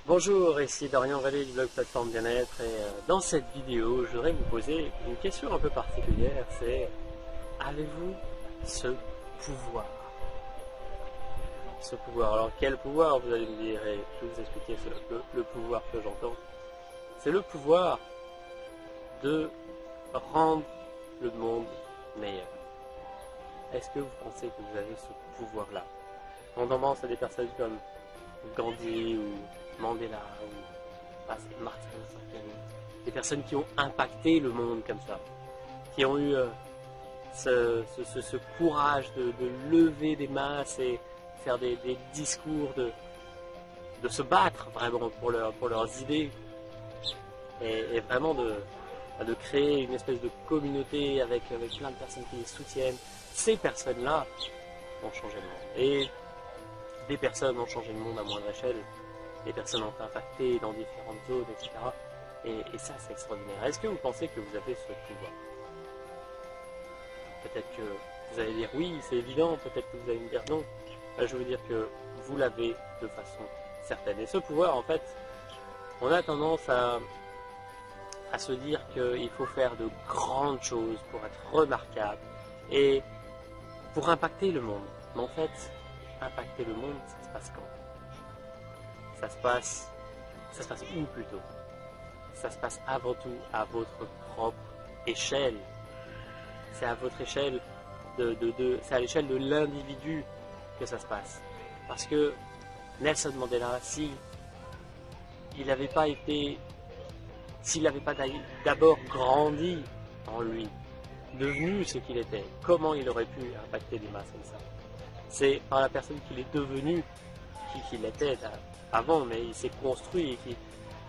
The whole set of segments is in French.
Bonjour, ici Dorian Vallée du blog Plateforme Bien-être et dans cette vidéo, je voudrais vous poser une question un peu particulière, c'est avez-vous ce pouvoir? Ce pouvoir, alors quel pouvoir vous allez me dire et je vais vous expliquer le pouvoir que j'entends. C'est le pouvoir de rendre le monde meilleur. Est-ce que vous pensez que vous avez ce pouvoir-là? Contrairement à des personnes comme Gandhi ou Mandela ou Martin Luther King, des personnes qui ont impacté le monde comme ça, qui ont eu ce courage de lever des masses et faire des discours, de se battre vraiment pour leurs idées et vraiment de créer une espèce de communauté avec plein de personnes qui les soutiennent. Ces personnes-là ont changé le monde. Et des personnes ont changé le monde à moindre échelle, des personnes ont impacté dans différentes zones, etc. Et ça, c'est extraordinaire. Est-ce que vous pensez que vous avez ce pouvoir? Peut-être que vous allez dire oui, c'est évident, peut-être que vous allez me dire non. Je veux dire que vous l'avez de façon certaine. Et ce pouvoir, en fait, on a tendance à se dire qu'il faut faire de grandes choses pour être remarquable et pour impacter le monde. Mais en fait, impacter le monde, ça se passe quand? Ça se passe où plutôt? Ça se passe avant tout à votre propre échelle. C'est à votre échelle, c'est à l'échelle de l'individu que ça se passe. Parce que Nelson Mandela, s'il n'avait pas d'abord grandi en lui, devenu ce qu'il était, comment il aurait pu impacter des masses comme ça? C'est par la personne qu'il est devenu, qu'il était avant, mais il s'est construit,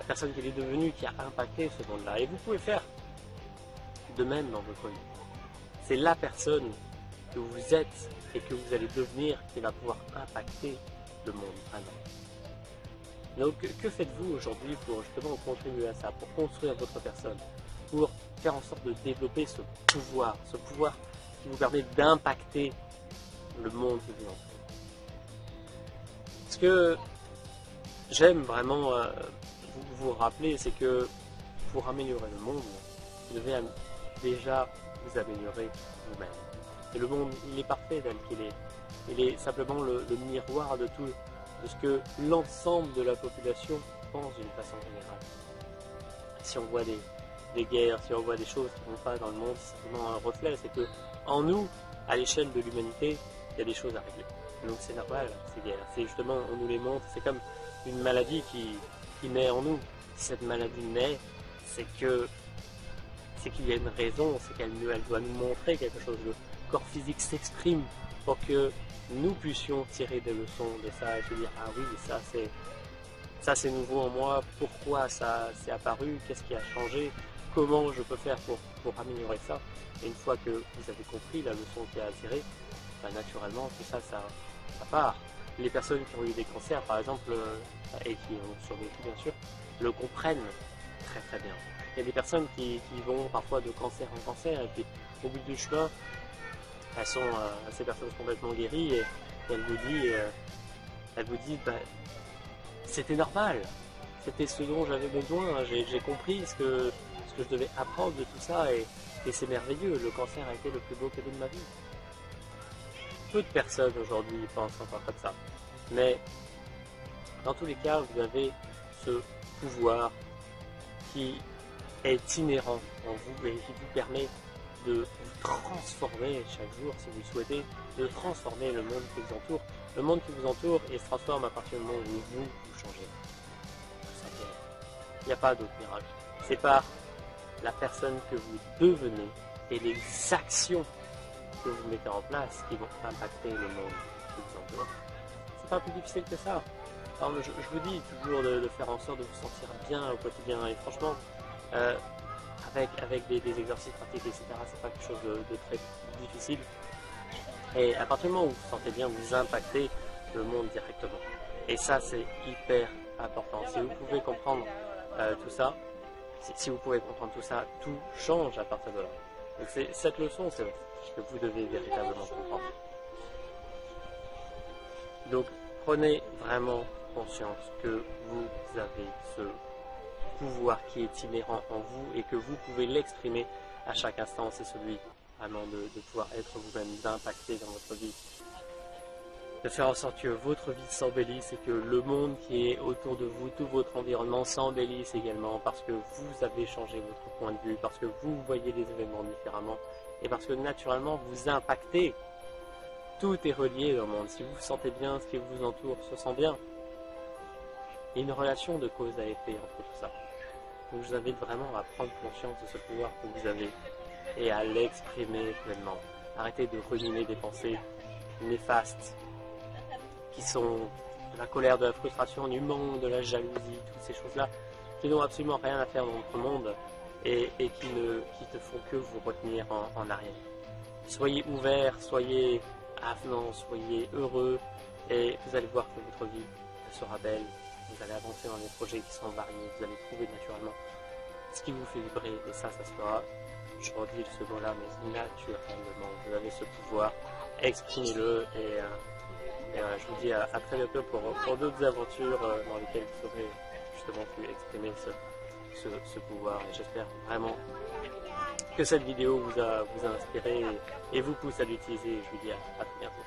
la personne qu'il est devenu qui a impacté ce monde-là. Et vous pouvez faire de même dans votre vie. C'est la personne que vous êtes et que vous allez devenir qui va pouvoir impacter le monde vraiment. Donc que faites-vous aujourd'hui pour justement contribuer à ça, pour construire votre personne, pour faire en sorte de développer ce pouvoir qui vous permet d'impacter le monde qui vous entoure? Ce que j'aime vraiment vous rappeler, c'est que pour améliorer le monde, vous devez déjà vous améliorer vous-même. Et le monde, il est parfait tel qu'il est. Il est simplement le miroir de ce que l'ensemble de la population pense d'une façon générale. Si on voit des guerres, si on voit des choses qui ne vont pas dans le monde, c'est simplement un reflet. C'est que en nous, à l'échelle de l'humanité, il y a des choses à régler. Donc c'est normal, ces guerres. C'est justement, on nous les montre, c'est comme une maladie qui naît en nous. Si cette maladie naît, c'est qu'il y a une raison, c'est qu'elle doit nous montrer quelque chose. Le corps physique s'exprime pour que nous puissions tirer des leçons de ça et se dire ah oui, ça c'est nouveau en moi, pourquoi ça s'est apparu, qu'est-ce qui a changé, comment je peux faire pour améliorer ça. Et une fois que vous avez compris la leçon qu'il y a à tirer, naturellement tout ça part. Les personnes qui ont eu des cancers par exemple et qui ont survécu bien sûr le comprennent très très bien. Il y a des personnes qui vont parfois de cancer en cancer et puis au bout du chemin ces personnes sont complètement guéries et elle vous dit c'était normal, c'était ce dont j'avais besoin, j'ai compris ce que je devais apprendre de tout ça et c'est merveilleux, le cancer a été le plus beau cadeau de ma vie. Peu de personnes aujourd'hui pensent encore comme ça, mais dans tous les cas vous avez ce pouvoir qui est inhérent en vous et qui vous permet de vous transformer chaque jour, si vous le souhaitez, de transformer le monde qui vous entoure. Le monde qui vous entoure, il se transforme à partir du moment où vous changez. Il n'y a pas d'autre miracle. C'est par la personne que vous devenez et les actions que vous mettez en place qui vont impacter le monde qui vous entoure. C'est pas plus difficile que ça. Alors, je vous dis toujours de faire en sorte de vous sentir bien au quotidien et franchement, avec des exercices pratiques, etc., c'est pas quelque chose de très difficile. Et à partir du moment où vous vous sentez bien, vous impactez le monde directement. Et ça, c'est hyper important. Si vous pouvez comprendre tout ça, tout change à partir de là. Donc cette leçon, c'est que vous devez véritablement comprendre. Donc prenez vraiment conscience que vous avez ce pouvoir qui est inhérent en vous et que vous pouvez l'exprimer à chaque instant. C'est celui vraiment de pouvoir être vous-même, d'impacter dans votre vie, de faire en sorte que votre vie s'embellisse et que le monde qui est autour de vous, tout votre environnement s'embellisse également parce que vous avez changé votre point de vue, parce que vous voyez les événements différemment et parce que naturellement vous impactez. Tout est relié dans le monde. Si vous vous sentez bien, ce qui vous entoure se sent bien. Il y a une relation de cause à effet entre tout ça. Donc je vous invite vraiment à prendre conscience de ce pouvoir que vous avez et à l'exprimer pleinement. Arrêtez de ruminer des pensées néfastes qui sont de la colère, de la frustration, du manque, de la jalousie, toutes ces choses-là qui n'ont absolument rien à faire dans notre monde et qui ne font que vous retenir en arrière. Soyez ouverts, soyez avenants, soyez heureux et vous allez voir que votre vie sera belle. Vous allez avancer dans des projets qui sont variés, vous allez trouver naturellement ce qui vous fait vibrer et ça se fera, je redis ce mot-là, mais naturellement. Vous avez ce pouvoir, exprimez-le et voilà, je vous dis à très bientôt pour d'autres aventures dans lesquelles vous aurez justement pu exprimer ce pouvoir et j'espère vraiment que cette vidéo vous a inspiré et vous pousse à l'utiliser. Je vous dis à très bientôt.